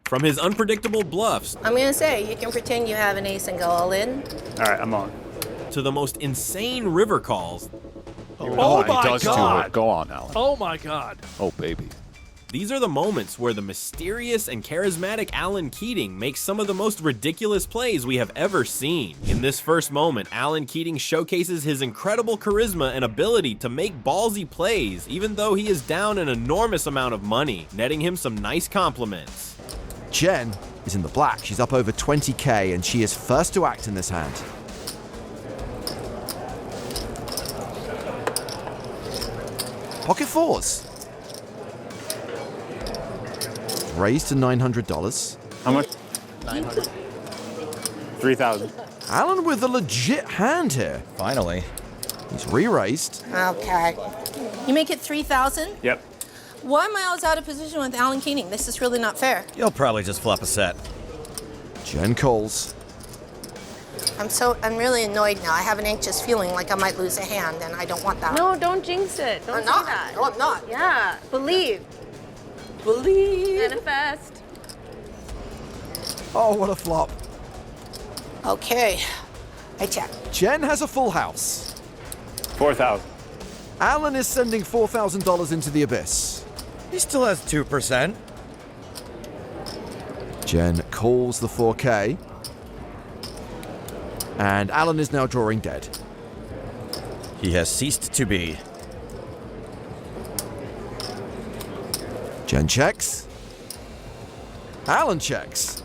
From his unpredictable bluffs I'm gonna say, you can pretend you have an ace and go all in. All right, I'm on. to the most insane river calls, Oh he my does do God. it. Go on, Alan. Oh my God. Oh, baby. these are the moments where the mysterious and charismatic Alan Keating makes some of the most ridiculous plays we have ever seen. In this first moment, Alan Keating showcases his incredible charisma and ability to make ballsy plays, even though he is down an enormous amount of money, netting him some nice compliments. Jen is in the black. She's up over 20k and she is first to act in this hand. Pocket fours. Raised to $900. How much? 900. 3,000. Alan with a legit hand here. Finally. He's re-raised. Okay. You make it 3,000? Yep. Why am I always out of position with Alan Keating? This is really not fair. You'll probably just flop a set. Jen calls. I'm really annoyed now. I have an anxious feeling like I might lose a hand, and I don't want that. No, don't jinx it. Don't I'm say not. that. No, I'm not. Yeah, believe. Manifest. Oh, what a flop. Okay. I check. Jen has a full house. 4,000. Alan is sending $4,000 into the abyss. He still has 2%. Jen calls the 4K. And Alan is now drawing dead. He has ceased to be. Jen checks. Alan checks.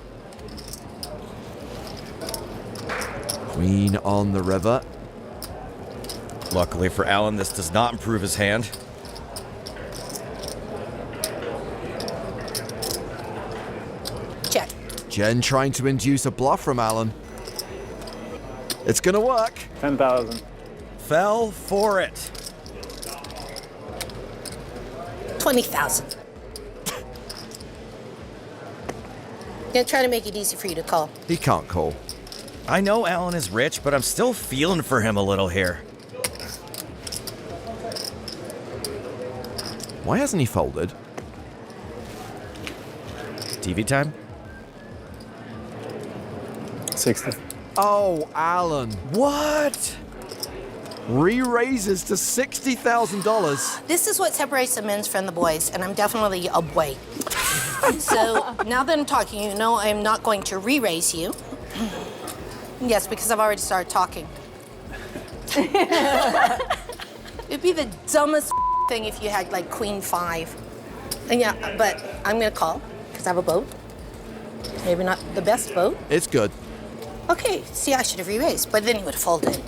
Queen on the river. Luckily for Alan, this does not improve his hand. Check. Jen trying to induce a bluff from Alan. It's gonna work. 10,000. Fell for it. 20,000. Gonna try to make it easy for you to call. He can't call. I know Alan is rich, but I'm still feeling for him a little here. Why hasn't he folded? TV time? 60. Oh, Alan. What? Re-raises to $60,000. This is what separates the men's from the boys, and I'm definitely a boy. So now that I'm talking, you know I'm not going to re-raise you. Yes, because I've already started talking. It'd be the dumbest thing if you had like Queen 5. And yeah, but I'm gonna call because I have a boat. Maybe not the best boat. It's good. Okay, see, I should have re-raised, but then you would have folded.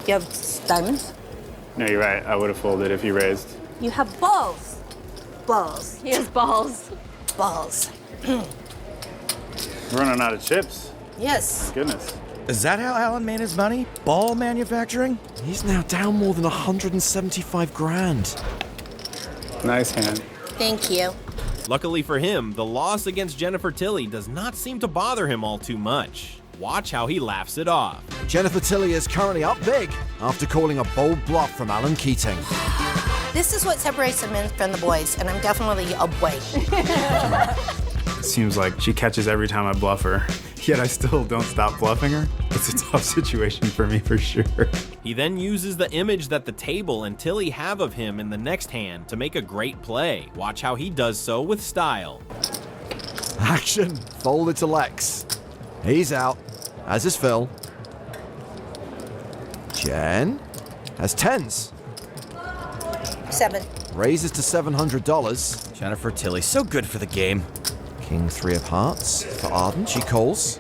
You have diamonds? No, you're right. I would have folded if you raised. You have balls. Balls. He has balls. Balls. We're running out of chips. Yes. Goodness. Is that how Alan made his money? Ball manufacturing? He's now down more than 175 grand. Nice hand. Thank you. Luckily for him, the loss against Jennifer Tilly does not seem to bother him all too much. Watch how he laughs it off. Jennifer Tilly is currently up big after calling a bold bluff from Alan Keating. This is what separates the men from the boys, and I'm definitely a boy. Seems like she catches every time I bluff her, yet I still don't stop bluffing her. It's a tough situation for me for sure. He then uses the image that the table and Tilly have of him in the next hand to make a great play. Watch how he does so with style. Action. Folded to Lex. He's out, as is Phil. Jen has tens. 7. Raises to $700. Jennifer Tilly, so good for the game. King 3 of hearts for Arden. She calls.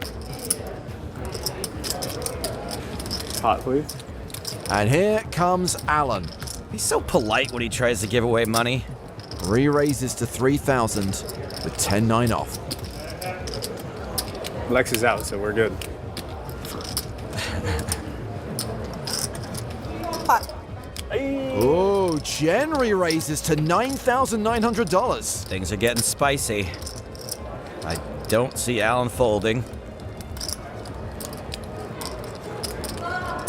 Pot, please. And here comes Alan. He's so polite when he tries to give away money. Re-raises to 3,000 with 10-9 off. Lex is out, so we're good. Pot. Oh, Jen re-raises to $9,900. Things are getting spicy. I don't see Alan folding.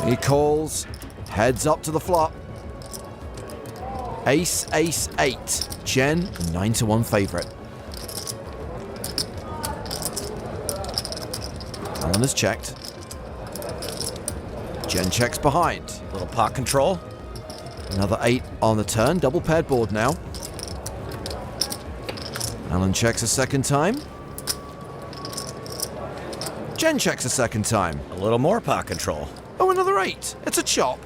He calls, heads up to the flop. Ace, ace, 8. Jen, 9-1 favorite. Alan has checked. Jen checks behind. Little pot control. Another 8 on the turn. Double paired board now. Alan checks a second time. Jen checks a second time. A little more pot control. Oh, another 8. It's a chop.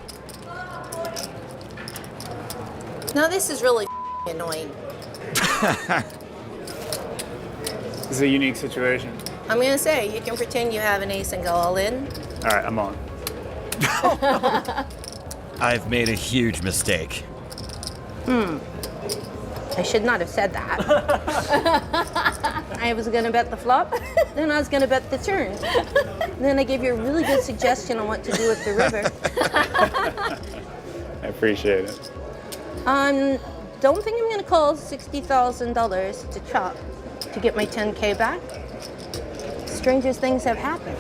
Now this is really annoying. This is a unique situation. I'm gonna say, you can pretend you have an ace and go all in. All right, I'm on. I've made a huge mistake. I should not have said that. I was gonna bet the flop, then I was gonna bet the turn. Then I gave you a really good suggestion on what to do with the river. I appreciate it. Don't think I'm gonna call $60,000 to chop to get my 10K back. Strangest things have happened.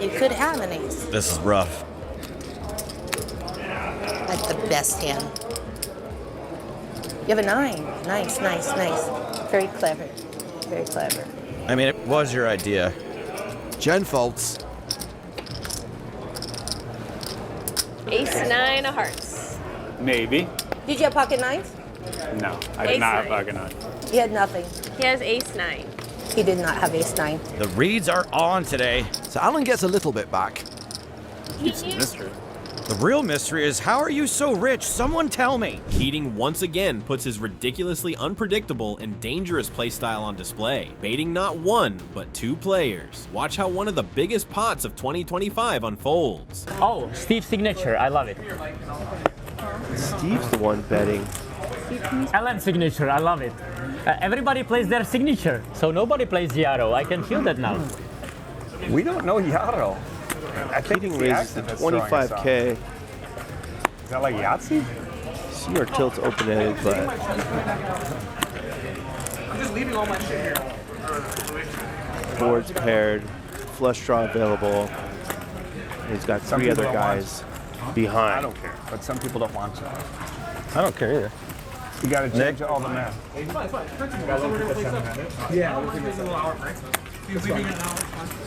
You could have an ace. This is rough. That's the best hand. You have a 9. Nice, nice, nice. Very clever. Very clever. I mean, it was your idea. Jen folds. Ace 9 of hearts. Maybe. Did you have pocket nines? No, I did Ace not have nine. pocket nine. He had nothing. He has ace 9. He did not have ace 9. The reads are on today. So Alan gets a little bit back. It's a mystery. The real mystery is, how are you so rich? Someone tell me. Keating once again puts his ridiculously unpredictable and dangerous playstyle on display, baiting not one, but 2 players. Watch how one of the biggest pots of 2025 unfolds. Oh, Steve's signature. I love it. Steve's the one betting. Alan's signature. I love it. Everybody plays their signature, so nobody plays Giaro. I can feel that now. We don't know Yarrow. I think Keating it's the raises the accent that's throwing us off. 25K. Is that like Yahtzee? Senior tilt's open-ended, but I'm just leaving all my shit here. board's paired, flush draw available. He's got Some 3 other people don't want guys behind. I don't care, but some people don't want to. I don't care either. You got to change all the math. It's fine. Yeah, we'll give it a little hour break. He's leaving in an hour.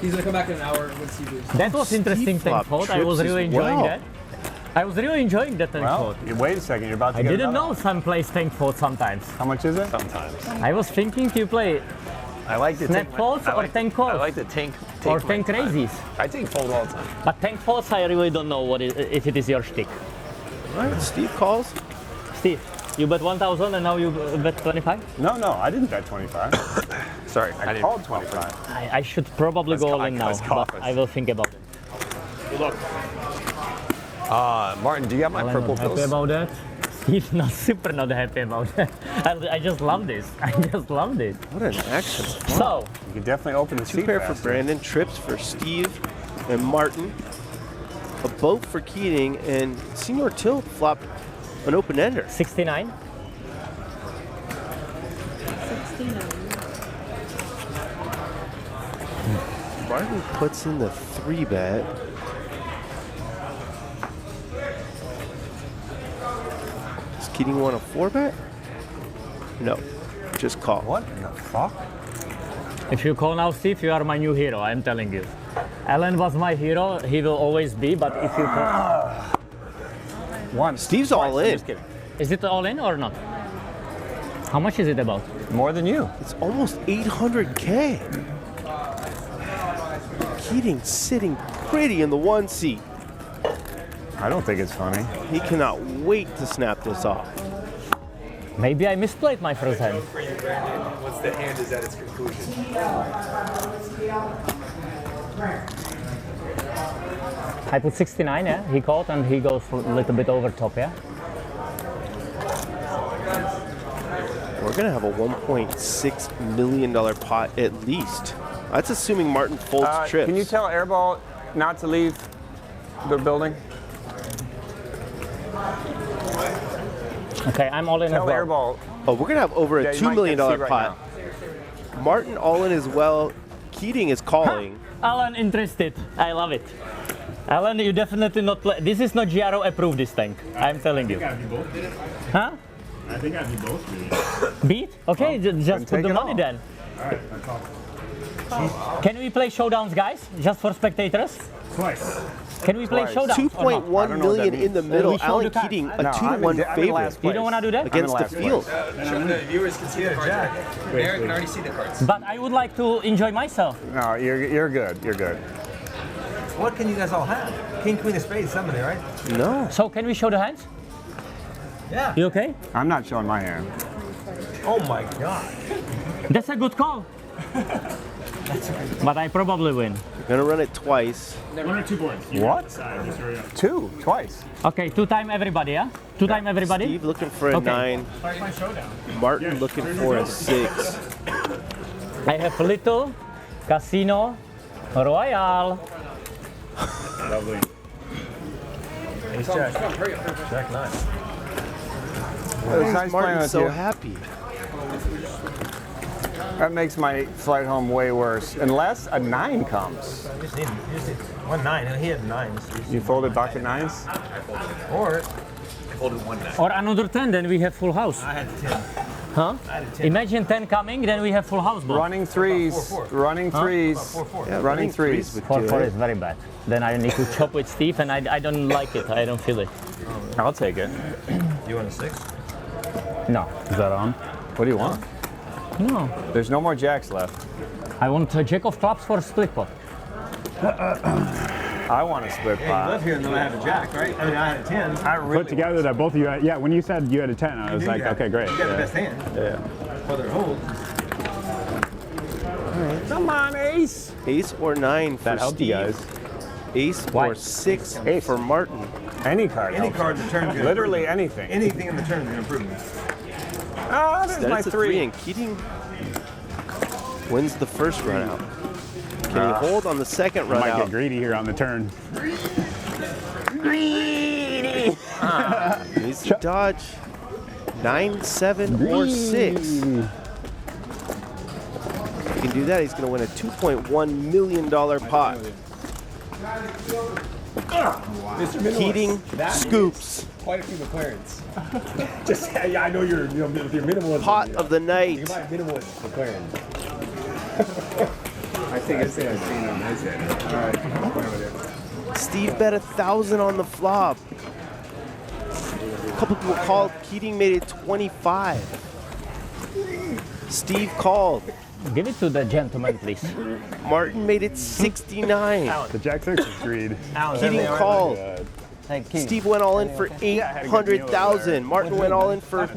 He's gonna come back in an hour with Steve. That was interesting flop tank fold. I was trips really as enjoying well. that. I was really enjoying that tank Well, fold. wait a second, you're about to I get didn't another know some plays tank fold sometimes. one. How much is it? Sometimes. I was thinking you play I like the snap folds or tank calls. I like the tank. or tank raises. I take fold all the time. But tank folds, I really don't know if it is your shtick. All right, Steve calls. Steve, you bet 1,000 and now you bet 25? No, I didn't bet 25. Sorry, I called 25. I should probably go all in now, let's call but it. I will think about it. Martin, do you have my I'm purple not happy pills? about that. Steve's not super not happy about that. I just love this. I just love this. what an action. So, You can definitely open the 2 seat pair for faster. Brandon, trips for Steve and Martin, a boat for Keating, and Senior Tilt flopped an open-ender. 69. Martin puts in the 3-bet. Does Keating want a 4-bet? No, just call. What in the fuck? If you call now, Steve, you are my new hero, I'm telling you. Alan was my hero, he will always be, but if you call... One. Steve's all in. Just kidding. Is it all in or not? How much is it about? More than you. It's almost 800K. Keating sitting pretty in the 1 seat. I don't think it's funny. He cannot wait to snap this off. Maybe I misplayed my first hand. Once the hand is at its conclusion. I put 69, yeah? He called and he goes a little bit over top, yeah? We're gonna have a $1.6 million pot at least. That's assuming Martin folds trips. Can you tell Airball not to leave the building? Okay, I'm all in Tell as well. Airball. Oh, we're gonna have over Yeah, a you $2 might million get to see right pot. Martin all in as well. Keating is calling. Alan interested. I love it. Alan, you definitely not play. This is not Giaro approved, this tank. I'm telling you. Huh? I think I'd be both. Beat? Okay, just then put take the it money all. then. All right, I call. Can we play showdowns, guys? Just for spectators? Twice. Can we play showdowns? 2.1 million in the middle. We show Alan the cards. Keating, a No, 2-1 favorite You don't want to do that? against the field. The viewers can see the cards. Eric can already see the cards. But I would like to enjoy myself. No, you're good. You're good. What can you guys all have? King, queen of spades, somebody, right? No. So can we show the hands? Yeah. You okay? I'm not showing my hand. Oh my God. That's a good call. But I probably win. Gonna run it twice. One or two boards. What? Two, twice. Okay, 2-time everybody, yeah? 2-time everybody? Steve looking for a Okay. 9. Martin looking for a 6. I have Little, Casino, Royal. Lovely. Ace jack. Jack 9. It was nice playing Martin's with so you. happy. That makes my flight home way worse. Unless a 9 comes. You just need 1 9, and he had 9s. You folded pocket 9s? Or Or another 10, then we have full house. I had 10. Huh? I had a 10. Imagine 10 coming, then we have full house. Both. Running threes. Four. Running threes. 4-4. Yeah, Running threes. would 4-4 do is it. very bad. Then I need to chop with Steve, and I don't like it. I don't feel it. I'll take it. You want a 6? No. Is that on? What do you want? No. There's no more jacks left. I want a jack of clubs for split pot. I want a split Yeah, you live pot. here and then I have a jack, right? I mean, I had a 10. I really Put together that both of you had, yeah, when you said you had a 10, I was knew like, you had- okay, great. You got the Yeah. best hand. Yeah. Whether it holds. Come on, ace. Ace or 9 for That helped Steve. you guys. Ace or 6 Ace. for Martin. Any card. Any helps. card in the turn is going to Literally anything. Anything in the turn is going to improve me. Ah, there's my That's a 3, 3. and Keating wins the first run out. Can he hold on the second I run might out? get greedy here on the turn. Needs to dodge 9, 7, or 6. If he can do that, he's going to win a $2.1 million pot. Keating scoops. Quite a few McLarens. Just, yeah, I know you're, with your minimalist. Pot of the night. You buy a minimalist McLaren. I think I've seen on his head. All right. Steve bet 1,000 on the flop. A couple people called. Keating made it 25. Steve called. Give it to the gentleman, please. Martin made it 69. The Jack 6 is greed. Keating called. Thank you. Steve went all in for 800,000. Martin went all in for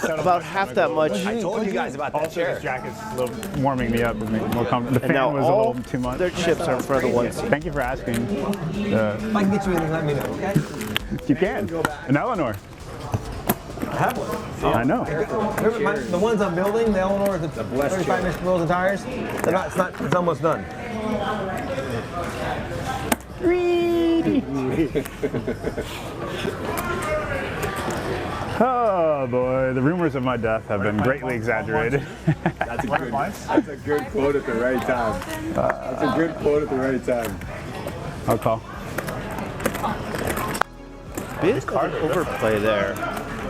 about half that much. I told you guys about that Also, chair. this jack is a little warming me up and making me more comfortable. The And now fan was a all little too much. their chips are in front of the 1 seat. Thank you for asking. If I can get you anything, let me know, okay? You can. An Eleanor. I have one. I know. The ones I'm building, the Eleanor, the 35-inch wheels and tires, they're not, it's almost done. Oh boy, the rumors of my death have been greatly exaggerated. That's a good quote at the right time. That's a good quote at the right time. I'll call. Bit of an overplay there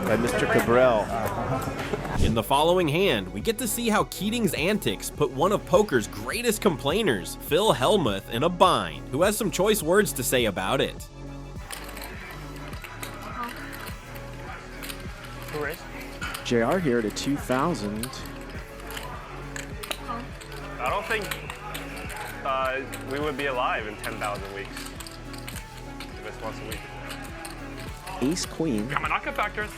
by Mr. Cabral. In the following hand, we get to see how Keating's antics put one of poker's greatest complainers, Phil Helmuth, in a bind, who has some choice words to say about it. JR here at a 2,000. I don't think we would be alive in 10,000 weeks. If it's once a week. Ace Queen. Got my knockout factors.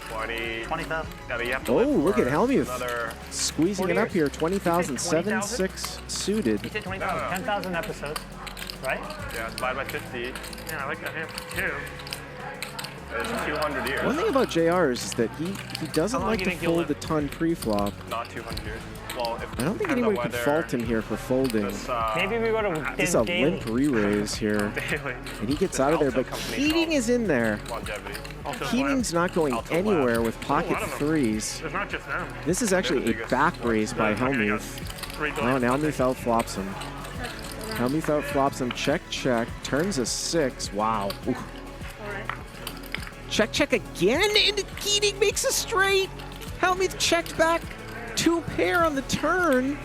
20,000. Yeah, but you have to Oh, live look for at Helmuth another squeezing 40 it up years. here. 20,000, You said 7, 20,000? 6 suited. You said 20,000. 10,000 episodes, right? Yeah, divide by 50. Yeah, I like that hand too. It's 200 years. One thing about JR is that he doesn't How long like do to you think you'll fold a live? ton pre-flop. Not 200 years. Well, if I don't think depends on anyone could whether fault him here for folding. this, Maybe we go to This is a limp re-raise here. daily. And he gets out of there, but Keating is in there. Longevity. Also, Keating's not going Alto anywhere lab. with Ooh, a pocket lot of them. threes. There's not just them. This is They're actually the a biggest back ones. raise by Okay, I got Helmuth. 3 Oh, billion. now Helmuth outflops him. Helmuth outflops him. Check, check. Turns a 6. Wow. Ooh. Check, check again, and Keating makes a straight. Helmuth checked back 2 pair on the turn.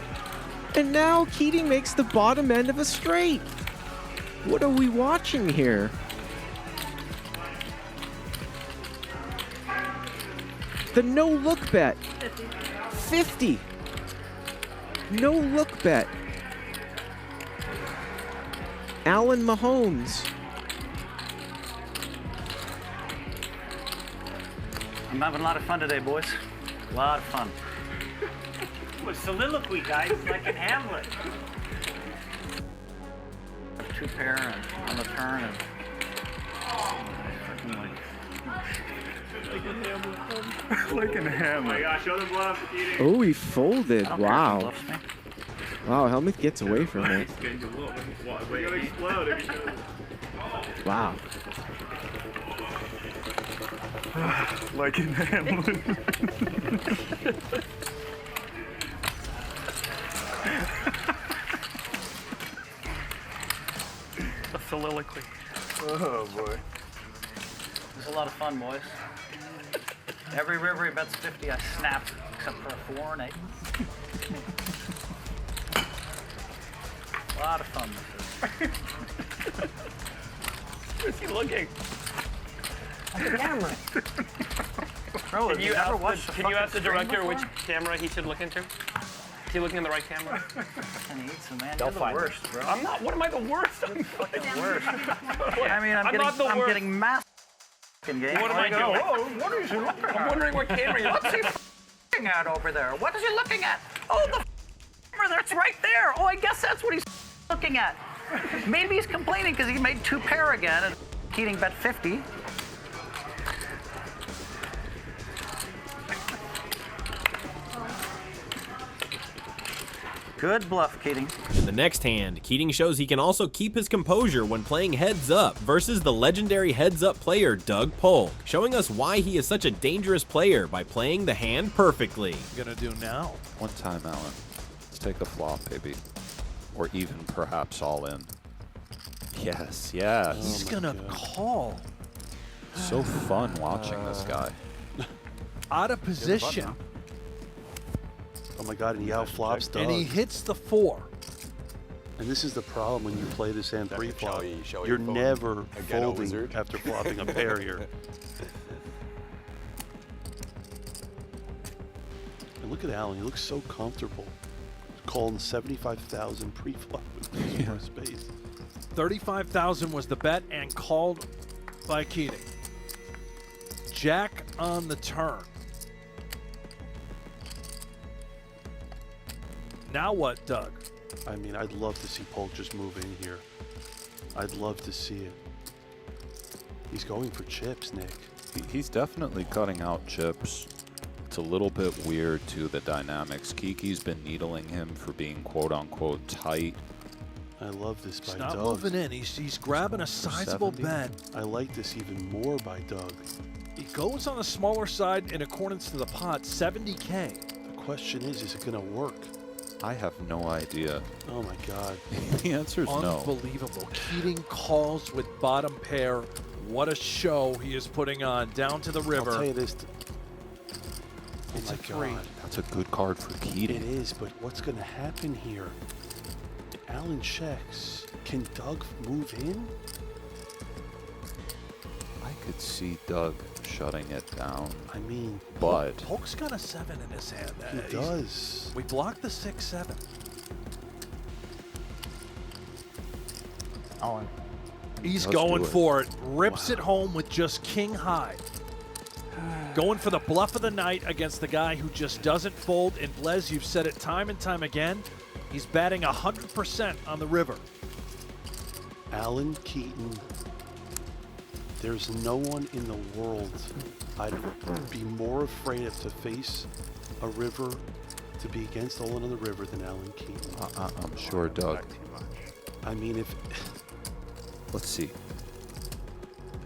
And now Keating makes the bottom end of a straight. What are we watching here? The no-look bet. 50. No-look bet. Alan Mahomes. I'm having a lot of fun today, boys. A lot of fun. Well, soliloquy, guys, like in Hamlet. Two pair and on the turn and Like in Hamlet. Oh my gosh, show the bluff, Keating. Oh, he folded. I don't care if he Wow. bluffs me. Wow, Helmuth gets away from it. He's gonna explode if he shows it. Wow. Like in Hamlet. A soliloquy. Oh boy. It's a lot of fun, boys. Every river he bets 50, I snap, except for a 4 and 8. A lot of fun this is. Where's he looking? At the camera. Bro, Can you ever ask watched the, a can you fucking ask the stream director before? which camera he should look into? Is he looking in the right camera? And he eats them, man. They'll You're the find it. worst, bro. I'm not. What am I the worst? I'm fucking worst. I mean, I'm not the I'm worst. getting massive game. What am I doing? Oh, what is he looking at? I'm wondering what camera you're What's he looking at over there? What is he looking at? Oh, the camera that's right there. Oh, I guess that's what he's looking at. Maybe he's complaining because he made 2 pair again and Keating bet 50. Good bluff, Keating. In the next hand, Keating shows he can also keep his composure when playing heads up versus the legendary heads up player Doug Polk, showing us why he is such a dangerous player by playing the hand perfectly. Gonna do now? One time, Alan. Let's take a flop, baby. Or even perhaps all in. Yes, yes. He's gonna call. So fun watching this guy. Out of position. Oh my God, and he outflops Doug. And he hits the 4. And this is the problem when you play this hand pre-flop. You're never folding after flopping a pair here. And look at Alan, he looks so comfortable. Calling 75,000 pre-flop with the space. 35,000 was the bet and called by Keating. Jack on the turn. Now what, Doug? I mean, I'd love to see Polk just move in here. I'd love to see it. He's going for chips, Nick. He's definitely cutting out chips. It's a little bit weird, too, the dynamics. Kiki's been needling him for being quote-unquote tight. I love this by He's not Doug. moving in. He's grabbing a sizable 70? bet. I like this even more by Doug. He goes on the smaller side in accordance to the pot, 70K. The question is it going to work? I have no idea. Oh my God. The answer is no. Unbelievable. Keating calls with bottom pair. What a show he is putting on down to the river. I'll tell you this. It's oh a 3. God. That's a good card for Keating. It is, but what's going to happen here? Alan checks. Can Doug move in? I could see Doug shutting it down. I mean, but Polk's got a 7 in his hand. He does. We blocked the 6-7. Alan. He's Let's going do it. for it. Rips it home with just king high. Going for the bluff of the night against the guy who just doesn't fold. And Blez, you've said it time and time again. He's batting 100% on the river. Alan Keating. There's no one in the world I'd be more afraid of to face a river, to be against all in on the river than Alan Keating. I'm sure Doug. I mean, if... Let's see.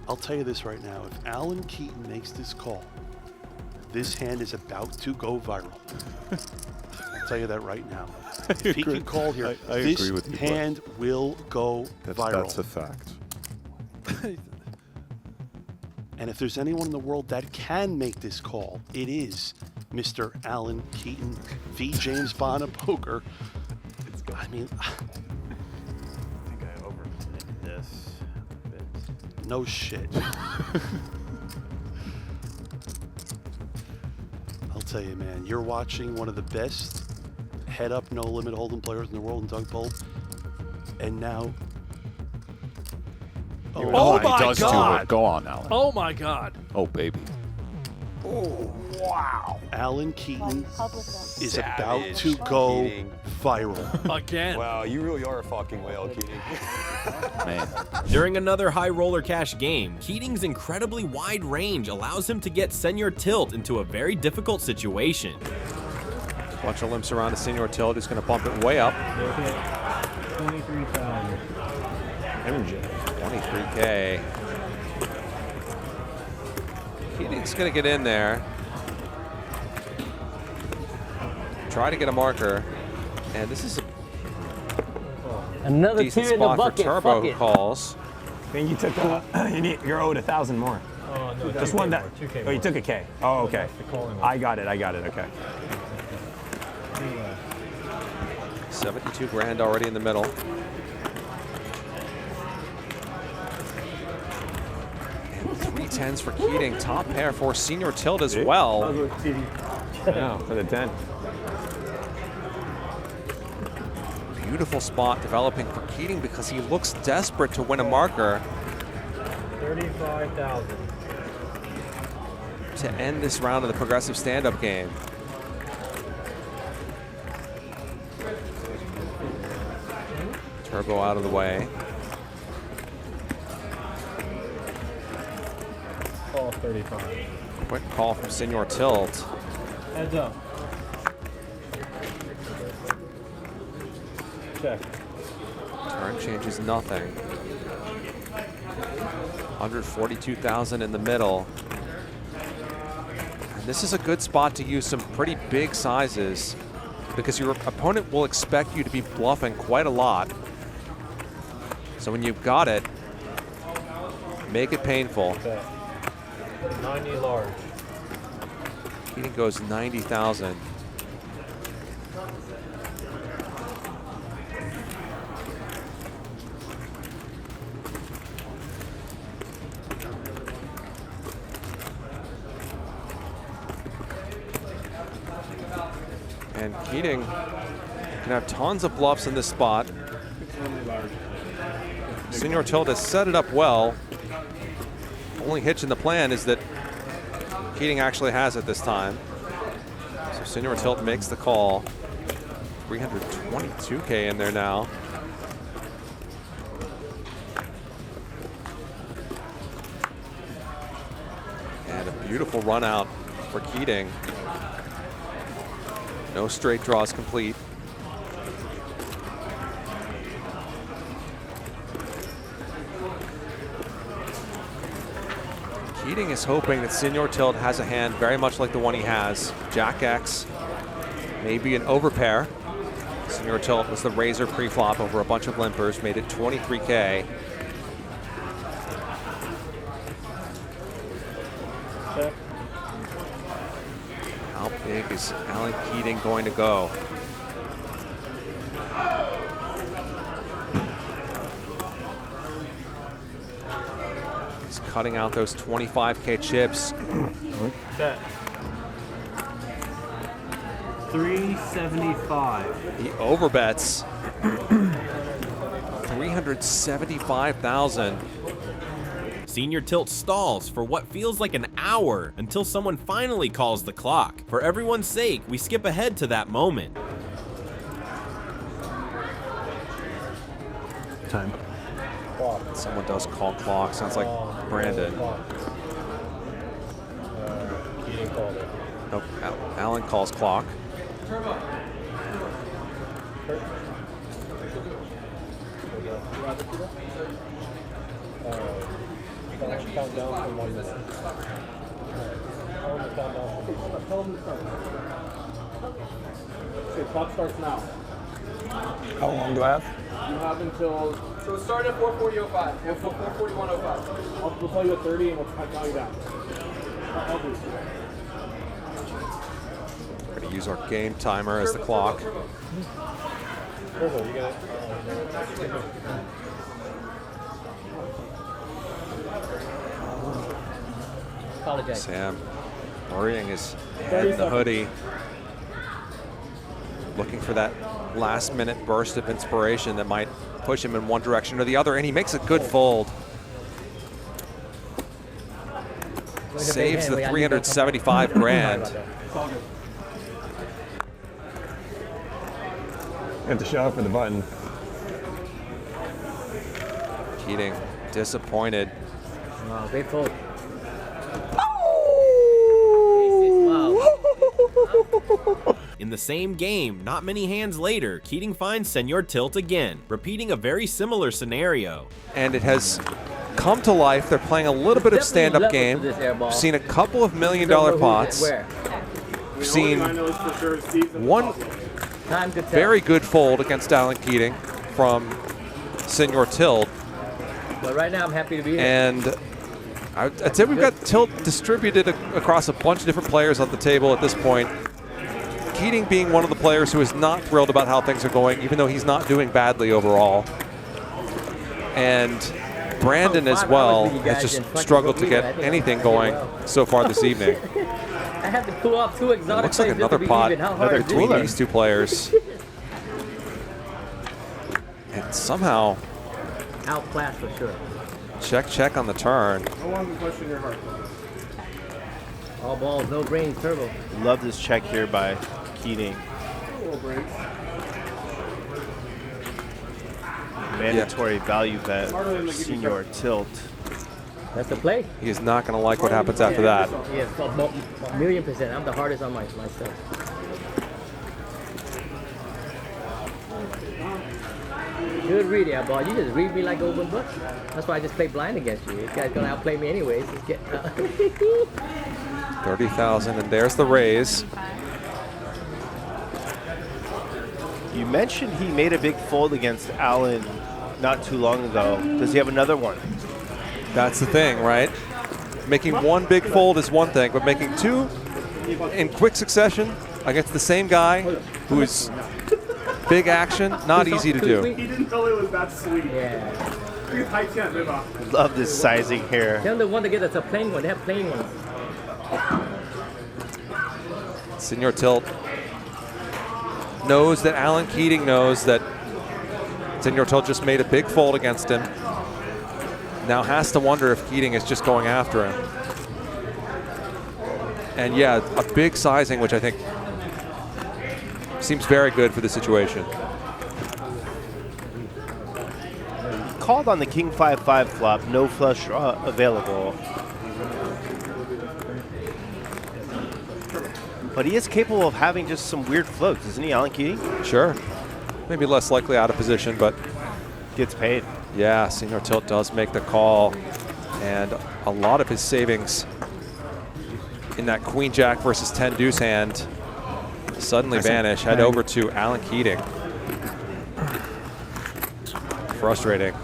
I'll tell you this right now. If Alan Keating makes this call, this hand is about to go viral. I'll tell you that right now. If he can call here, I this agree with you, hand will go viral. That's a fact. And if there's anyone in the world that can make this call, it is Mr. Alan Keating, the James Bond of poker. I mean, I think I overplayed this a bit. no shit. I'll tell you, man, you're watching one of the best head-up, no-limit hold'em players in the world in Doug Polk, and now... Oh my does God! To it. Go on, Alan. Oh my God! Oh, baby. Oh, wow. Alan Keating is Savage about to go Keating. viral. Again. Wow, you really are a fucking whale, Keating. Man. During another high roller cash game, Keating's incredibly wide range allows him to get Senor Tilt into a very difficult situation. Bunch of limps around to Senor Tilt, who's going to bump it way up. 23,000. MJ. 23K. Keating's going to get in there. Try to get a marker. And this is a Another decent two in the spot bucket. for Turbo, who calls. I think you took you're owed 1,000 more. Oh, no, Just one that. Oh, you took a K. Oh, okay. I got it. Okay. 72 grand already in the middle. And 3 10s for Keating. Top pair for Senor Tilt as well. Yeah, for the 10. Beautiful spot developing for Keating because he looks desperate to win a marker 35,000. to end this round of the progressive stand-up game. Turbo out of the way. Call 35. Quick call from Senor Tilt. Heads up. Check. Turn changes nothing. 142,000 in the middle. And this is a good spot to use some pretty big sizes because your opponent will expect you to be bluffing quite a lot. So when you've got it, make it painful. 90 large. Keating goes 90,000. And Keating can have tons of bluffs in this spot. Senor Tilt has set it up well. Only hitch in the plan is that Keating actually has it this time. So Senor Tilt makes the call. 322K in there now. And a beautiful run out for Keating. No straight draws complete. Keating is hoping that Senor Tilt has a hand very much like the one he has. Jack X, maybe an overpair. Senor Tilt was the razor pre-flop over a bunch of limpers, made it 23K. Check. How big is Alan Keating going to go? He's cutting out those 25K chips. Bet. 375. He overbets 375,000. Senor Tilt stalls for what feels like an hour until someone finally calls the clock. For everyone's sake, we skip ahead to that moment. Time. Someone does call clock. Sounds like Brandon. Keating called it. Nope. Alan calls clock. Count down from 1 minute. Tell him to start. Okay, clock starts now. How long do I have? You have until. So it started at 4:40:05. 4:41:05. We'll tell you at 30 and we'll count you down. I'll do it. We're going to use our game timer as the clock. Sam worrying his head in the hoodie, looking for that last-minute burst of inspiration that might push him in one direction or the other, and he makes a good fold. Saves the 375 grand. You have to show up for the button. Keating disappointed. Wow, great fold. In the same game, not many hands later, Keating finds Senor Tilt again, repeating a very similar scenario. And it has come to life. They're playing a little bit of stand-up game. We've seen a couple of $1 million pots. We've seen one very good fold against Alan Keating from Senor Tilt. But right now I'm happy to be here. And I'd say we've got Tilt distributed across a bunch of different players on the table at this point. Keating being one of the players who is not thrilled about how things are going, even though he's not doing badly overall. And Brandon as well has just struggled to get anything going so far this evening. I have to pull off two exotic. Looks like another pot between these two players. And somehow outclassed for sure. Check on the turn. How long is the question in your heart? All balls, no brains, turbo. Love this check here by Keating. Mandatory value bet, Senor Tilt. That's the play. He is not going to like what happens after that. Yeah, a million %. I'm the hardest on myself. Good read, yeah, ball. You just read me like open book. That's why I just play blind against you. This guy's gonna outplay me anyways. Just get 30,000, and there's the raise. You mentioned he made a big fold against Alan not too long ago. Does he have another one? That's the thing, right? Making one big fold is one thing, but making two in quick succession against the same guy who is big action, not easy to do. He didn't know it was that sweet. Yeah. Love this sizing here. Tell the one to get us a plain one. They have plain ones. Senor Tilt knows that Alan Keating knows that Senor Tilt just made a big fold against him. Now has to wonder if Keating is just going after him. And yeah, a big sizing, which I think seems very good for the situation. Called on the King 5-5 flop, no flush draw available. But he is capable of having just some weird floats, isn't he, Alan Keating? Sure. Maybe less likely out of position, but gets paid. Yeah, Senor Tilt does make the call. And a lot of his savings in that Queen Jack versus 10 deuce hand suddenly vanish. Head over to Alan Keating. Frustrating.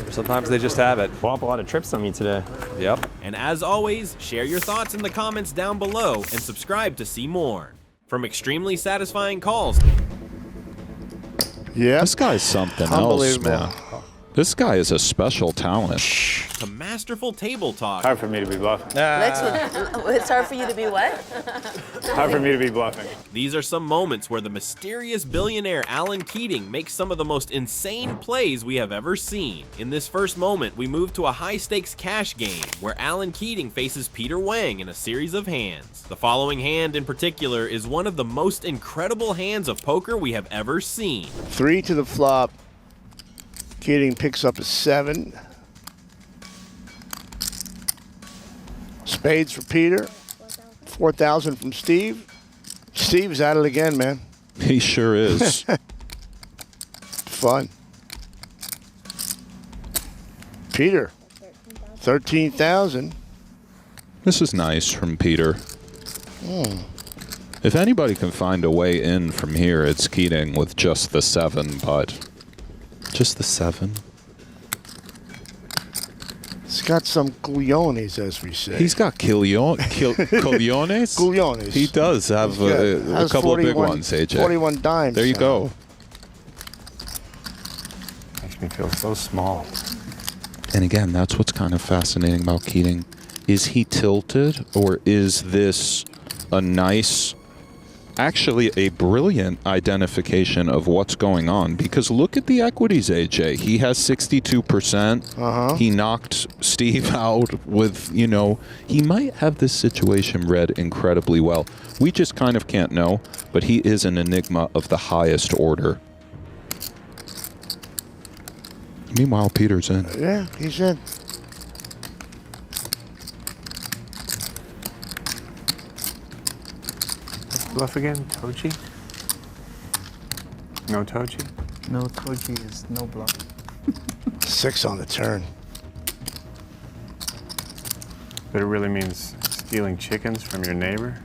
Sometimes they just have it. Bump a lot of trips on me today. Yep. And as always, share your thoughts in the comments down below and subscribe to see more. From extremely satisfying calls. Yeah. This guy's something else, man. This guy is a special talent. To masterful table talk. Hard for me to be bluffing. It's hard for you to be what? Hard for me to be bluffing. These are some moments where the mysterious billionaire Alan Keating makes some of the most insane plays we have ever seen. In this first moment, we move to a high-stakes cash game where Alan Keating faces Peter Wang in a series of hands. The following hand in particular is one of the most incredible hands of poker we have ever seen. 3 to the flop. Keating picks up a 7. Spades for Peter. 4,000 from Steve. Steve's at it again, man. He sure is. Fun. Peter, 13,000. This is nice from Peter. If anybody can find a way in from here, it's Keating with just the 7, but just the 7. This got some guliones, as we say. He's got cogliones? Guliones. He does have a couple of big ones, AJ. 41 dimes. There you now. go. Makes me feel so small. And again, that's what's kind of fascinating about Keating. Is he tilted, or is this a nice, actually a brilliant identification of what's going on? Because look at the equities, AJ. He has 62%. He knocked Steve out with, you know, he might have this situation read incredibly well. We just kind of can't know, but he is an enigma of the highest order. Meanwhile, Peter's in. Yeah, he's in. Bluff again? Toji? No Toji? No Toji is no bluff. 6 on the turn. But it really means stealing chickens from your neighbor?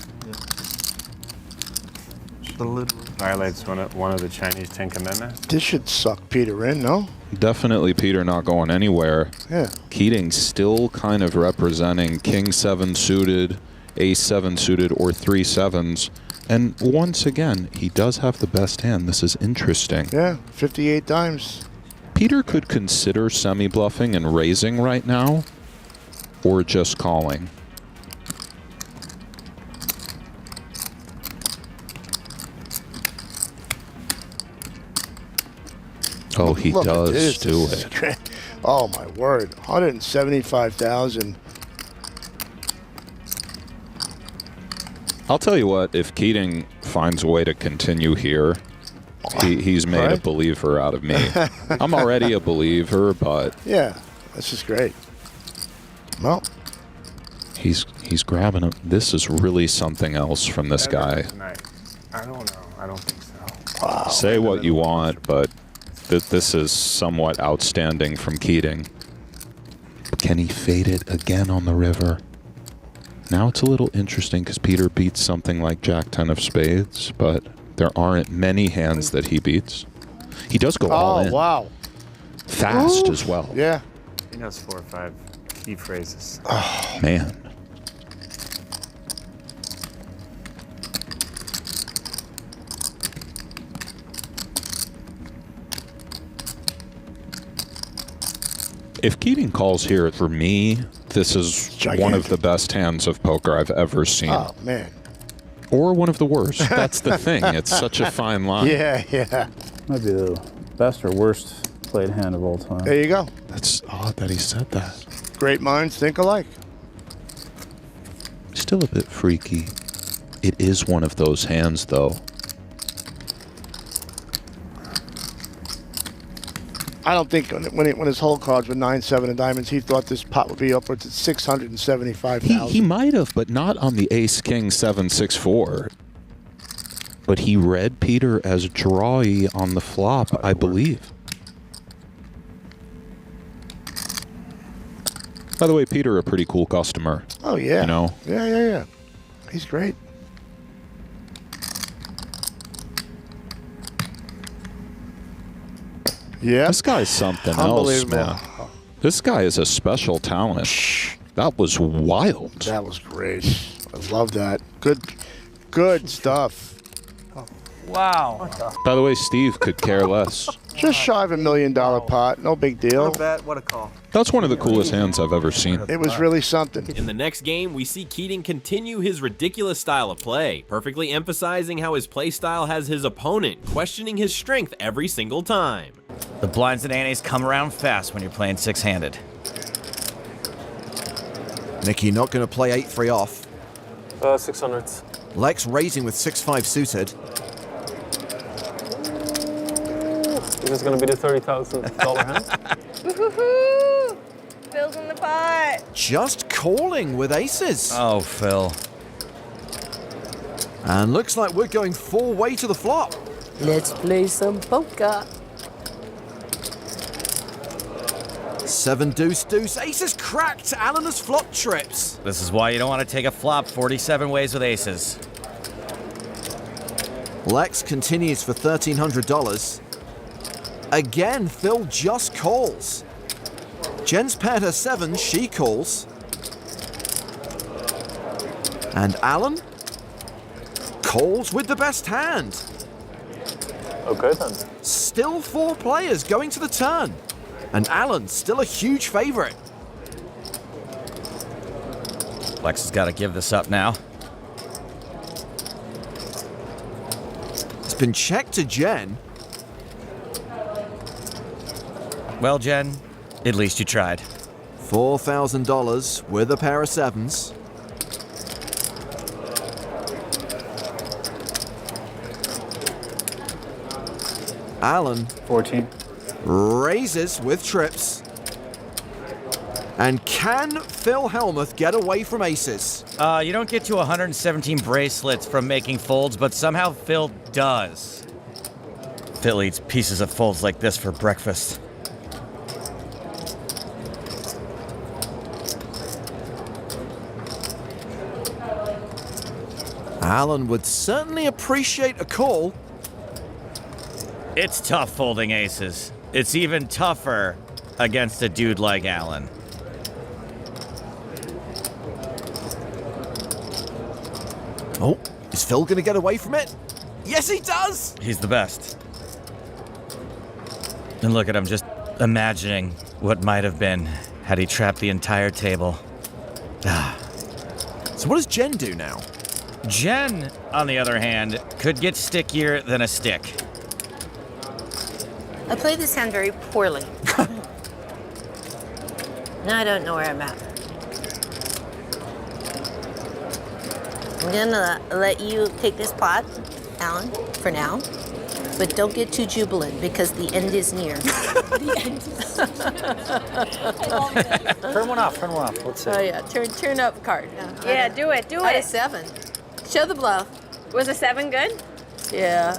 Violates one of the Chinese 10 Commandments? This should suck Peter in, no? Definitely Peter not going anywhere. Yeah. Keating still kind of representing King 7 suited, Ace 7 suited, or 3 7s. And once again, he does have the best hand. This is interesting. Yeah, 58 dimes. Peter could consider semi-bluffing and raising right now, or just calling. Oh, he Look at does this. do This is it. great. Oh, my word. 175,000. I'll tell you what, if Keating finds a way to continue here, he's made a believer out of me. I'm already a believer, but Yeah, this is great. Well, he's grabbing it. This is really something else from this guy. Tonight. I don't know. I don't think so. wow. Say what you want, but this is somewhat outstanding from Keating. Can he fade it again on the river? Now it's a little interesting because Peter beats something like Jack 10 of spades, but there aren't many hands that he beats. He does go all in. Oh, wow. Fast as well. Yeah. He knows 4 or 5 key phrases. Oh, man. If Keating calls here, for me, this is one of the best hands of poker I've ever seen. Oh, man. Or one of the worst. That's the thing. It's such a fine line. Yeah, yeah. Might be the best or worst played hand of all time. There you go. That's odd that he said that. Great minds think alike. Still a bit freaky. It is one of those hands, though. I don't think when his whole cards were 9-7 and diamonds, he thought this pot would be upwards at 675,000. He might have, but not on the Ace King 7-6-4. But he read Peter as drawy on the flop, I believe. By the way, Peter, a pretty cool customer. Oh, yeah. You know? Yeah. He's great. Yeah. This guy's something else, man. This guy is a special talent. That was wild. That was great. I love that. Good stuff. Wow. By the way, Steve could care less. Just shy of $1 million pot. No big deal. What a bet, what a call. That's one of the coolest hands I've ever seen. It was really something. In the next game, we see Keating continue his ridiculous style of play, perfectly emphasizing how his play style has his opponent questioning his strength every single time. The blinds and antes come around fast when you're playing six-handed. Nicky not going to play 8-3 off. 600s. Lex raising with 6-5 suited. This is going to be the $30,000 hand. Woohoo! Phil's in the pot. Just calling with aces. Oh, Phil. And looks like we're going full way to the flop. Let's play some poker. 7 deuce deuce. Aces cracked. Alan has flop trips. This is why you don't want to take a flop 47 ways with aces. Lex continues for $1,300. Again, Phil just calls. Jen's paired her 7s, she calls. And Alan calls with the best hand. Okay then. Still 4 players going to the turn. And Alan still a huge favorite. Lex has got to give this up now. It's been checked to Jen. Well, Jen, at least you tried. $4,000 with a pair of 7s. Alan 14. Raises with trips. And can Phil Helmuth get away from aces? You don't get to 117 bracelets from making folds, but somehow Phil does. Phil eats pieces of folds like this for breakfast. Alan would certainly appreciate a call. It's tough folding aces. It's even tougher against a dude like Alan. Oh, is Phil going to get away from it? Yes, he does! He's the best. And look at him just imagining what might have been had he trapped the entire table. So what does Jen do now? Jen, on the other hand, could get stickier than a stick. I played this hand very poorly. Now I don't know where I'm at. I'm gonna let you take this pot, Alan, for now. But don't get too jubilant because the end is near. The end is I love it. Turn one off. Let's see. Oh yeah, turn up card. Yeah, do it. Out of 7. Show the bluff. Was a 7 good? Yeah.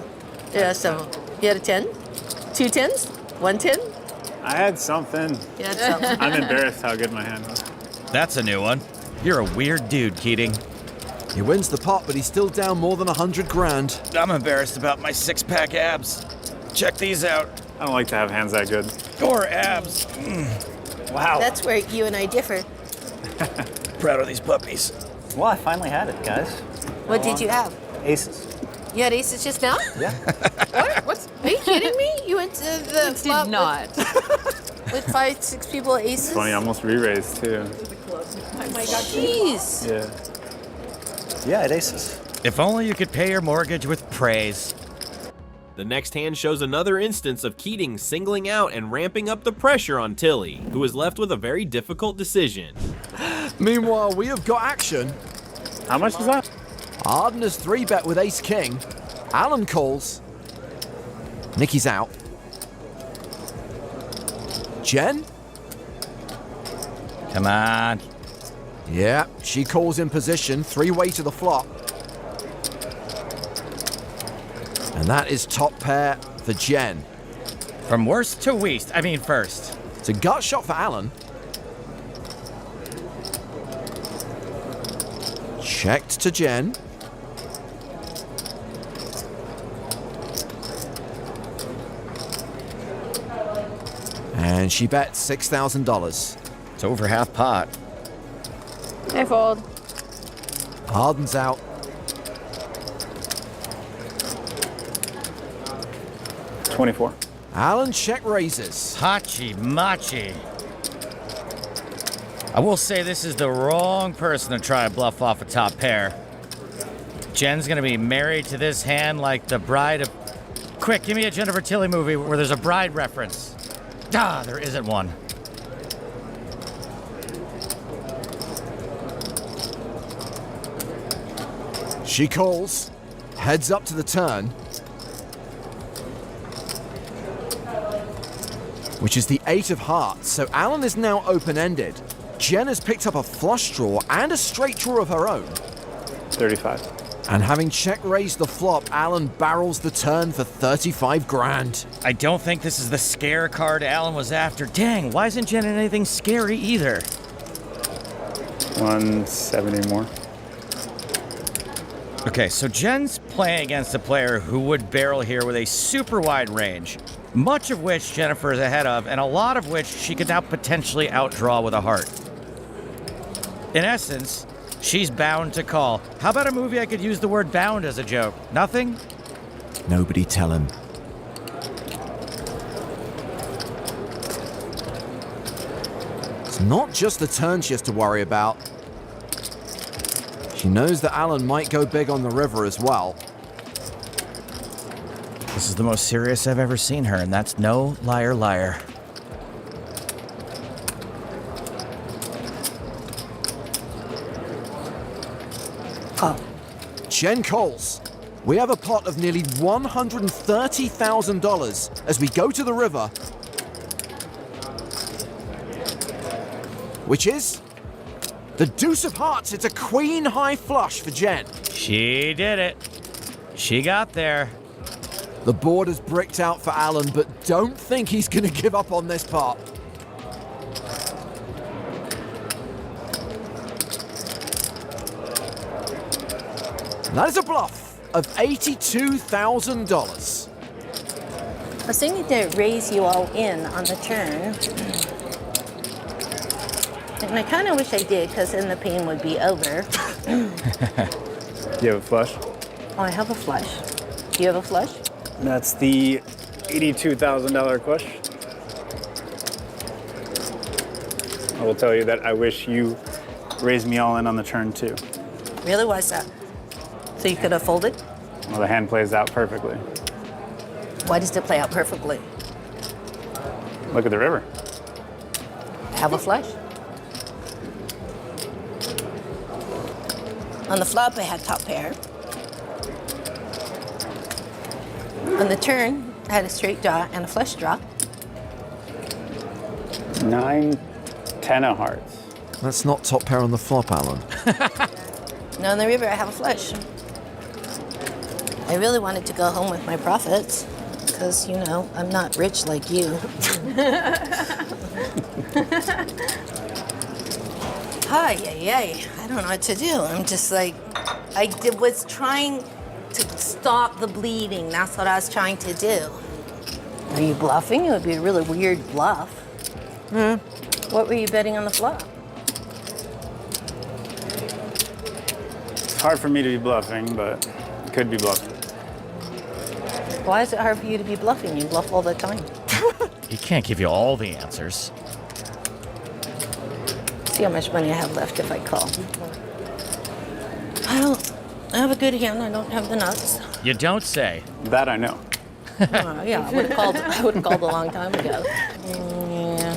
Yeah, 7. You had a 10? 2 10s? 1 10? I had something. You had something. I'm embarrassed how good my hand was. That's a new one. You're a weird dude, Keating. He wins the pot, but he's still down more than 100 grand. I'm embarrassed about my 6-pack abs. Check these out. I don't like to have hands that good. Or abs. Wow. That's where you and I differ. Proud of these puppies. Well, I finally had it, guys. What did you have? Aces. You had aces just now? Yeah. What? Are you kidding me? You went to the flop Did not. with 5, 6 people aces? Funny, I almost re-raised too. Oh my God. Jeez. Yeah. Yeah, I had aces. If only you could pay your mortgage with praise. The next hand shows another instance of Keating singling out and ramping up the pressure on Tilly, who is left with a very difficult decision. Meanwhile, we have got action. How much is that? Arden has 3-bet with ace-king. Alan calls. Nikki's out. Jen? Come on. Yeah, she calls in position, 3-way to the flop. And that is top pair for Jen. From worst to first. It's a gut shot for Alan. Checked to Jen. And she bets $6,000. It's over half pot. I fold. Arden's out. $24. Alan check raises. Hachi machi. I will say this is the wrong person to try a bluff off a top pair. Jen's gonna be married to this hand like the bride of... Quick, give me a Jennifer Tilly movie where there's a bride reference. There isn't one. She calls. Heads up to the turn. Which is the 8 of hearts, so Alan is now open-ended. Jen has picked up a flush draw and a straight draw of her own. 35. And having check-raised the flop, Alan barrels the turn for 35 grand. I don't think this is the scare card Alan was after. Dang, why isn't Jen in anything scary either? 170 more. Okay, so Jen's playing against a player who would barrel here with a super wide range, much of which Jennifer is ahead of, and a lot of which she could now potentially outdraw with a heart. In essence, she's bound to call. How about a movie I could use the word bound as a joke? Nothing? Nobody tell him. It's not just the turn she has to worry about. She knows that Alan might go big on the river as well. This is the most serious I've ever seen her, and that's no liar liar. Oh. Jen calls. We have a pot of nearly $130,000 as we go to the river. Which is the deuce of hearts. It's a queen high flush for Jen. She did it. She got there. The board is bricked out for Alan, but don't think he's going to give up on this pot. That is a bluff of $82,000. I was thinking to raise you all in on the turn. And I kind of wish I did, because then the pain would be over. You have a flush? Oh, I have a flush. Do you have a flush? That's the $82,000 question. I will tell you that I wish you raised me all in on the turn too. Really? Why's that? So you could have folded? Well, the hand plays out perfectly. Why does it play out perfectly? Look at the river. Have a flush. On the flop, I had top pair. On the turn, I had a straight draw and a flush draw. 9, 10 of hearts. That's not top pair on the flop, Alan. No, on the river, I have a flush. I really wanted to go home with my profits, because, you know, I'm not rich like you. Ay, ay, ay. I don't know what to do. I'm just like, was trying to stop the bleeding. That's what I was trying to do. Are you bluffing? It would be a really weird bluff. What were you betting on the flop? It's hard for me to be bluffing, but it could be bluffing. Why is it hard for you to be bluffing? You bluff all the time. He can't give you all the answers. See how much money I have left if I call. I have a good hand. I don't have the nuts. You don't say. That I know. Yeah, I would have called. I would have called a long time ago. Yeah.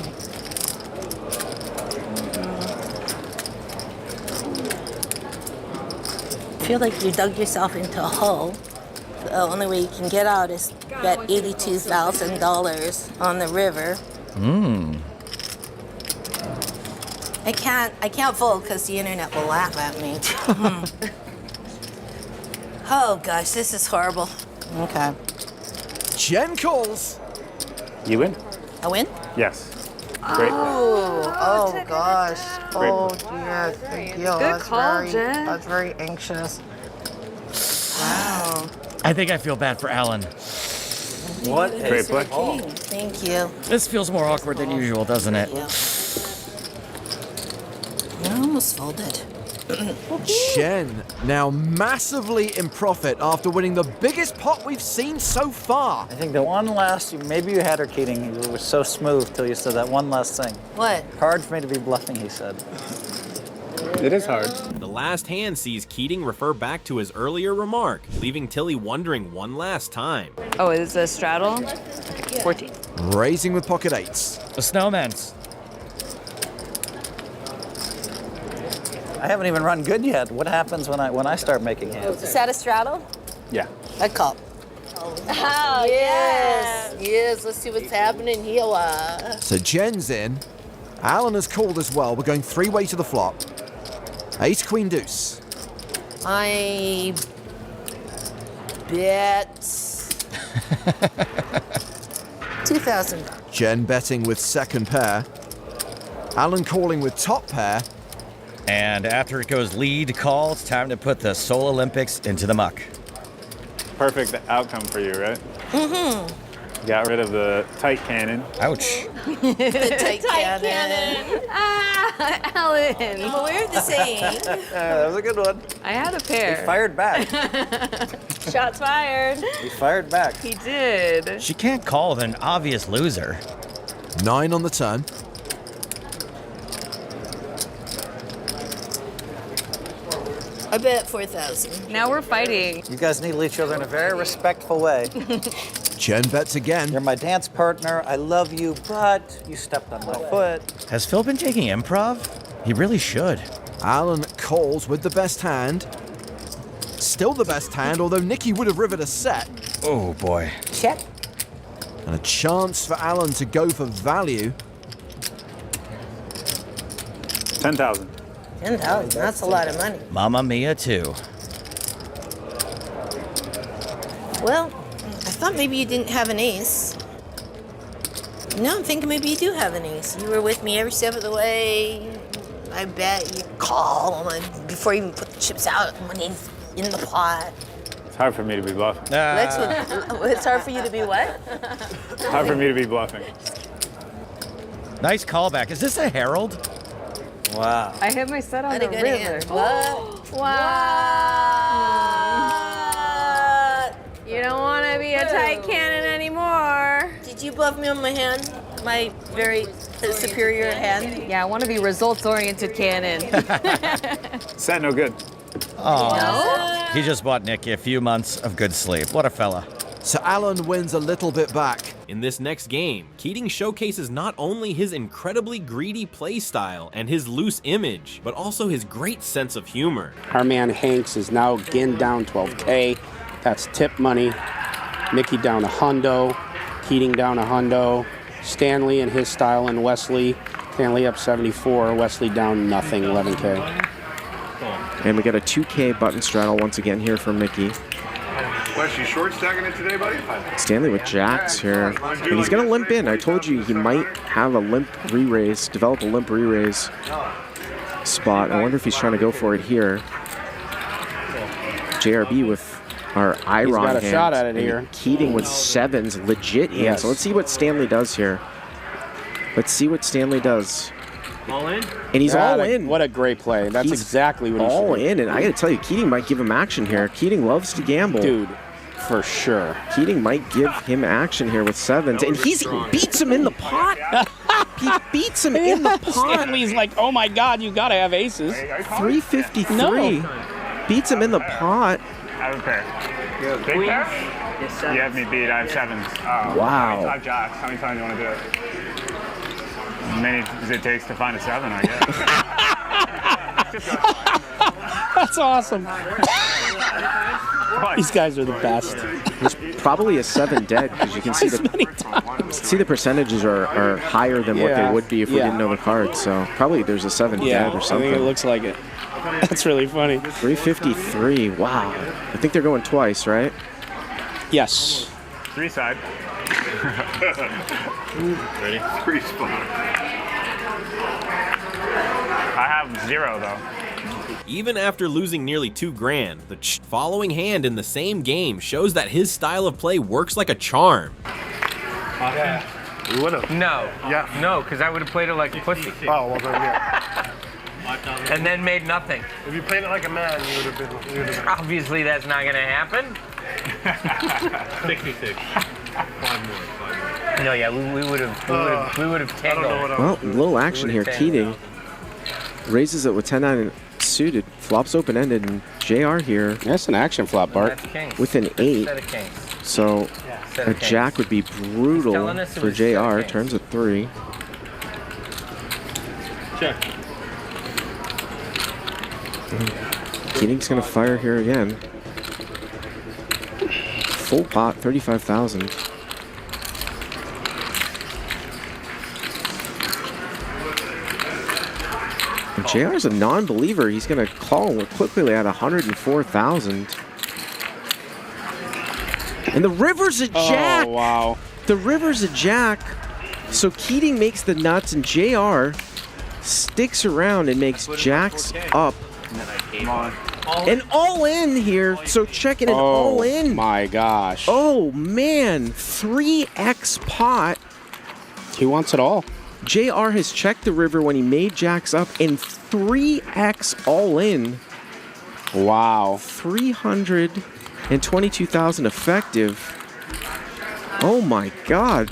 I feel like you dug yourself into a hole. The only way you can get out is bet $82,000 on the river. I can't fold because the internet will laugh at me. Oh gosh, this is horrible. Okay. Jen calls. You win? I win? Yes. Great. Oh gosh. Great. Oh dear. Thank you. Good call, Jen. That's very anxious. Wow. I think I feel bad for Alan. What? Great play. Thank you. This feels more awkward than usual, doesn't it? I almost folded. Jen now massively in profit after winning the biggest pot we've seen so far. I think the one last, maybe you had her, Keating. You were so smooth till you said that one last thing. What? Hard for me to be bluffing, he said. It is hard. The last hand sees Keating refer back to his earlier remark, leaving Tilly wondering one last time. Oh, it's a straddle? Okay, 14. Raising with pocket eights. The snowman's. I haven't even run good yet. What happens when I start making hands? Is that a straddle? Yeah. I call. Oh, yes. Yes, let's see what's happening here. So Jen's in. Alan has called as well. We're going three-way to the flop. Ace, queen, deuce. I bet 2,000. Jen betting with second pair. Alan calling with top pair. And after it goes lead call, it's time to put the Seoul Olympics into the muck. Perfect outcome for you, right? Mm-hmm. Got rid of the tight cannon. Ouch. The tight cannon. Ah, Alan. But we're the same. That was a good one. I had a pair. He fired back. Shots fired. He fired back. He did. She can't call with an obvious loser. 9 on the turn. I bet 4,000. Now we're fighting. You guys needle each other in a very respectful way. Jen bets again. You're my dance partner. I love you, but you stepped on my foot. Has Phil been taking improv? He really should. Alan calls with the best hand. Still the best hand, although Nikki would have rivered a set. Oh boy. Check. And a chance for Alan to go for value. 10,000. 10,000, that's a lot of money. Mamma Mia too. Well, I thought maybe you didn't have an ace. No, I'm thinking maybe you do have an ace. You were with me every step of the way. I bet you call before you even put the chips out, money's in the pot. It's hard for me to be bluffing. It's hard for you to be what? It's hard for me to be bluffing. Nice callback. Is this a herald? Wow. I hit my set on Not a the good river. hand. What? You don't want to be a tight cannon anymore. Did you bluff me on my hand? My very superior hand? Yeah, I want to be results-oriented cannon. Set no good. Oh. No? He just bought Nicky a few months of good sleep. What a fella. So Alan wins a little bit back. In this next game, Keating showcases not only his incredibly greedy play style and his loose image, but also his great sense of humor. Our man Hanks is now again down 12K. That's tip money. Mickey down a hundo. Keating down a hundo. Stanley and his style and Wesley. Stanley up 74. Wesley down nothing, 11K. And we got a 2K button straddle once again here from Mickey. What, you short stacking it today, buddy? Stanley with jacks here. And he's going to limp in. I told you he might have a limp re-raise, develop a limp re-raise spot. I wonder if he's trying to go for it here. JRB with our Iron He's got a hand. shot at it here. Keating with sevens, legit hand. Yes. So let's see what Stanley does here. Let's see what Stanley does. All in? And he's all in. What a great play. That's He's exactly what he all should. in. And I got to tell you, Keating might give him action here. Keating loves to gamble. Dude, for sure. Keating might give him action here with sevens. And he beats him in the pot. He beats him in the pot. Stanley's like, oh my God, you got to have aces. 353. No. Beats him in the pot. I have a pair. Big pair? Yes, you have me beat. I have sevens. Wow. I have jacks. How many times do you want to do it? As many as it takes to find a seven, I guess. That's awesome. These guys are the best. There's probably a 7 dead because you can see the percentages are higher than what they would be if we didn't know the cards. So probably there's a 7 dead or something. I think it looks like it. That's really funny. 353. Wow. I think they're going twice, right? Yes. 3 side. Ready? 3 spot. I have 0 though. Even after losing nearly $2,000, the following hand in the same game shows that his style of play works like a charm. Yeah. We would have. No. Yeah. No, because I would have played it like a pussy. Oh, well then, yeah. And then made nothing. If you played it like a man, you would have been. Obviously, that's not going to happen. 66. 5 more. No, yeah, we would have tangled. Well, a little action here. Keating raises it with 10-9 suited, flops open-ended, and JR here. That's an action flop, Bart. With an 8. Set of kings. So a jack would be brutal telling us it for was set of JR. kings. Turns at 3. Check. Keating's going to fire here again. Full pot, 35,000. And JR's a non-believer. He's going to call quickly at 104,000. And the river's a jack. Oh, wow. The river's a jack. So Keating makes the nuts, and JR sticks around and makes jacks up. And all in here, so checking an all in. Oh my gosh. Oh man, 3x pot. He wants it all. JR has checked the river when he made jacks up and 3x all in. Wow. 322,000 effective. Oh my God.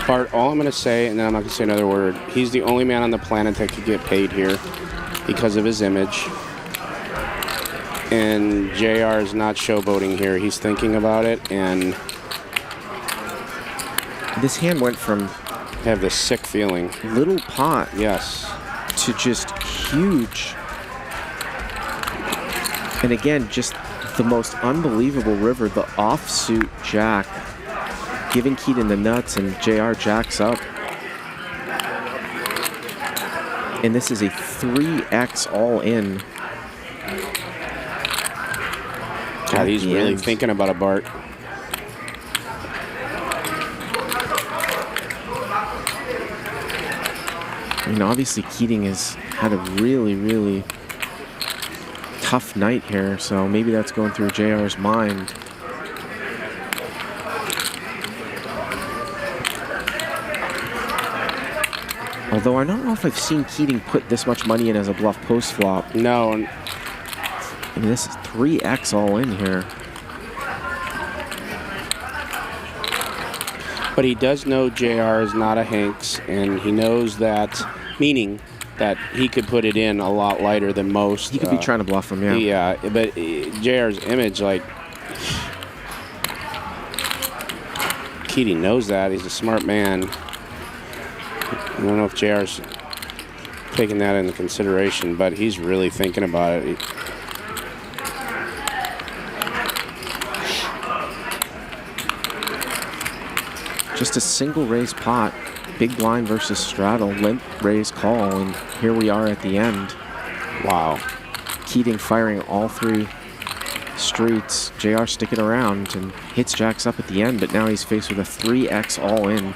Bart, all I'm going to say, and then I'm not going to say another word, he's the only man on the planet that could get paid here because of his image. And JR is not showboating here. He's thinking about it, and this hand went from I have this sick feeling. Little pot. Yes. To just huge. And again, just the most unbelievable river, the offsuit jack, giving Keating the nuts, and JR jacks up. And this is a 3x all in. God, he's really thinking about a Bart. I mean, obviously Keating has had a really, really tough night here, so maybe that's going through JR's mind. Although I don't know if I've seen Keating put this much money in as a bluff post flop. No. I mean, this is 3x all in here. But he does know JR is not a Hanks, and he knows that, meaning that he could put it in a lot lighter than most. He could be trying to bluff him, yeah. Yeah, but JR's image, like, Keating knows that. He's a smart man. I don't know if JR's taking that into consideration, but he's really thinking about it. Just a single raise pot, big blind versus straddle, limp raise call, and here we are at the end. Wow. Keating firing all three streets. JR sticking around and hits jacks up at the end, but now he's faced with a 3x all in.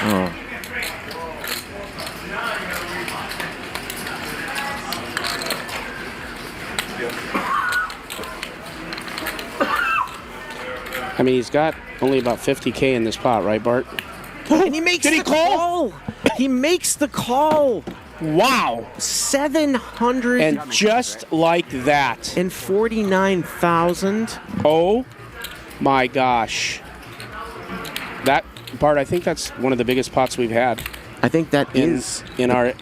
Oh. I mean, he's got only about 50K in this pot, right, Bart? And he makes the call. He makes the call. Wow. 700. And just like that. And 49,000. Oh my gosh. That, Bart, I think that's one of the biggest pots we've had. I think that is in our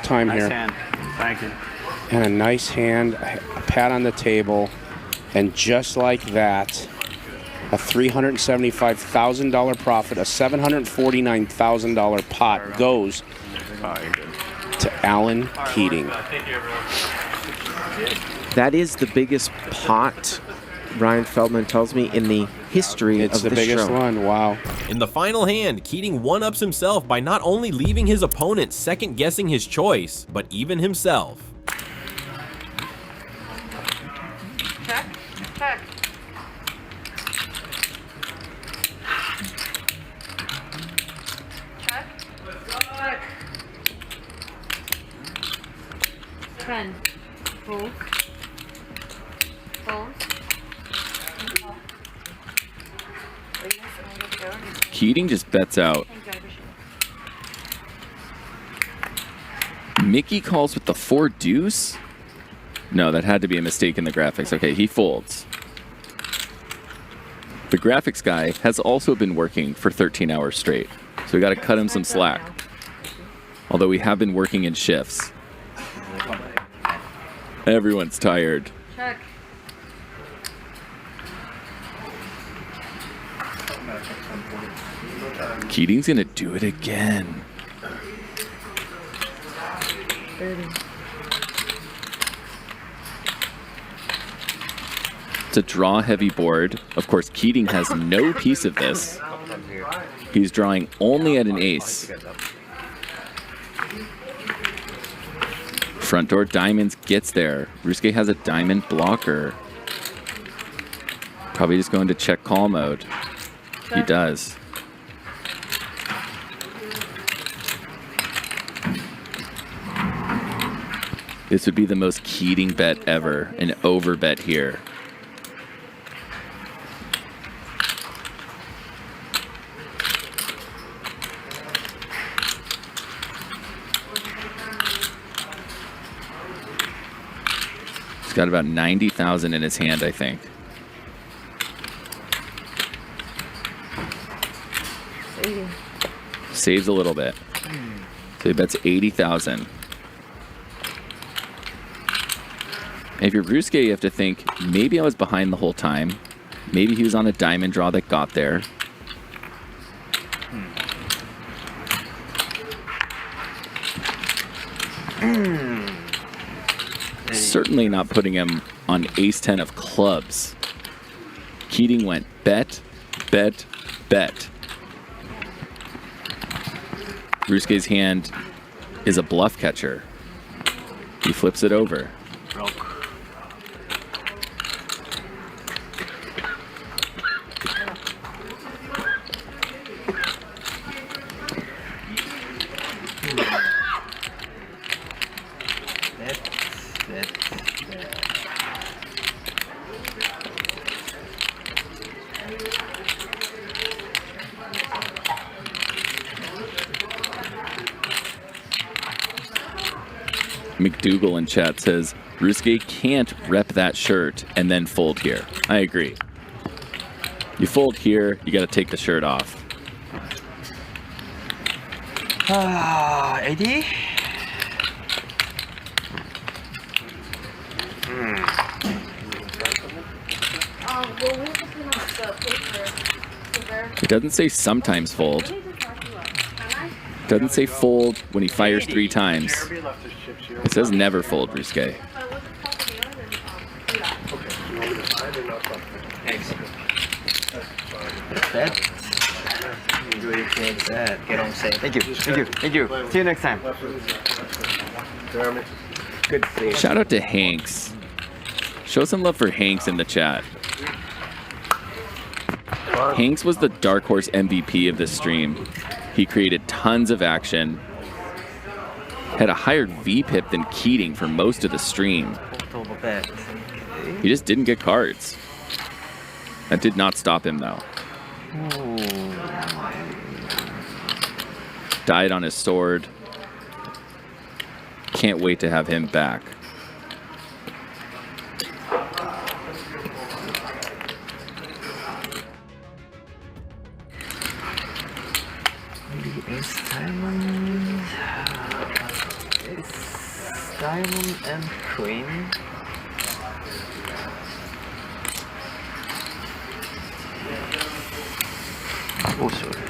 time Nice here. hand. Thank you. And a nice hand, a pat on the table, and just like that, a $375,000 profit, a $749,000 pot goes to Alan Keating. That is the biggest pot, Ryan Feldman tells me, in the history of It's the this biggest show. one, wow. In the final hand, Keating one-ups himself by not only leaving his opponent second-guessing his choice, but even himself. Check. Check. Check. Check. 10. Fold. Fold. Keating just bets out. Mickey calls with the 4 deuce? No, that had to be a mistake in the graphics. Okay, he folds. The graphics guy has also been working for 13 hours straight, so we got to cut him some slack. Although we have been working in shifts. Everyone's tired. Check. Keating's gonna do it again. 30. It's a draw-heavy board. Of course, Keating has no piece of this. He's drawing only at an ace. Front door diamonds gets there. Rusuke has a diamond blocker. Probably just going to check call mode. He does. This would be the most Keating bet ever, an over bet here. He's got about 90,000 in his hand, I think. Saves a little bit. So he bets 80,000. If you're Brusque, you have to think, maybe I was behind the whole time. Maybe he was on a diamond draw that got there. Certainly not putting him on ace-10 of clubs. Keating went bet, bet, bet. Brusque's hand is a bluff catcher. He flips it over. McDougal in chat says, Brusque can't rep that shirt and then fold here. I agree. You fold here, you got to take the shirt off. 80? It doesn't say sometimes fold. It doesn't say fold when he fires 3 times. It says never fold, Brusque. Get on safe. Thank you. Thank you. Thank you. See you next time. Good to see you. Shout out to Hanks. Show some love for Hanks in the chat. Hanks was the dark horse MVP of this stream. He created tons of action. Had a higher VPIP than Keating for most of the stream. He just didn't get cards. That did not stop him though. Died on his sword. Can't wait to have him back. Diamond and queen. Oh, sorry.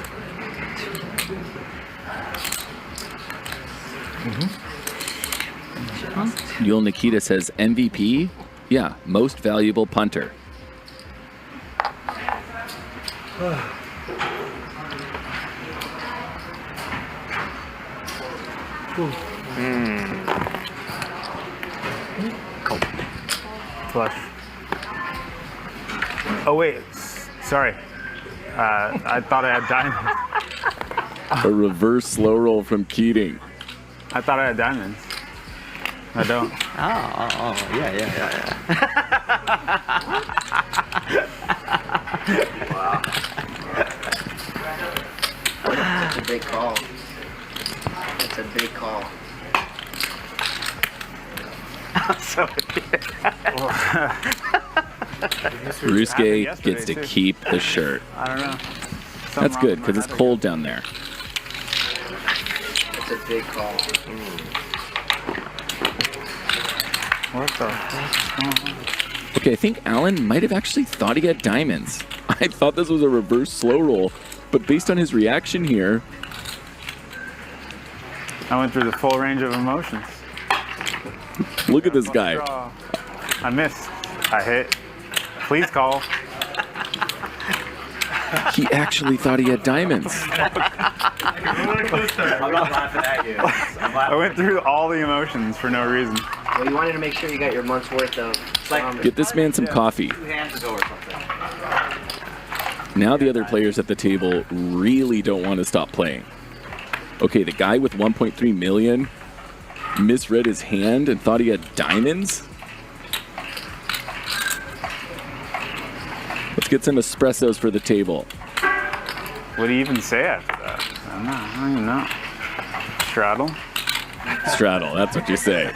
Yul Nikita says MVP? Yeah, most valuable punter. Flush. Oh wait, sorry. I thought I had diamonds. A reverse slow roll from Keating. I thought I had diamonds. I don't. Yeah. Wow. That's a big call. That's a big call. So Brusque gets to keep the shirt. I don't know. That's good because it's cold down there. It's a big call. What the heck? Okay, I think Alan might have actually thought he had diamonds. I thought this was a reverse slow roll, but based on his reaction here, I went through the full range of emotions. Look at this guy. I missed. I hit. Please call. He actually thought he had diamonds. I'm not laughing at you. I went through all the emotions for no reason. Well, you wanted to make sure you got your month's worth of. Get this man some coffee. 2 hands ago or something. Now the other players at the table really don't want to stop playing. Okay, the guy with 1.3 million misread his hand and thought he had diamonds. Let's get some espressos for the table. What do you even say after that? I don't even know. Straddle? Straddle, that's what you say.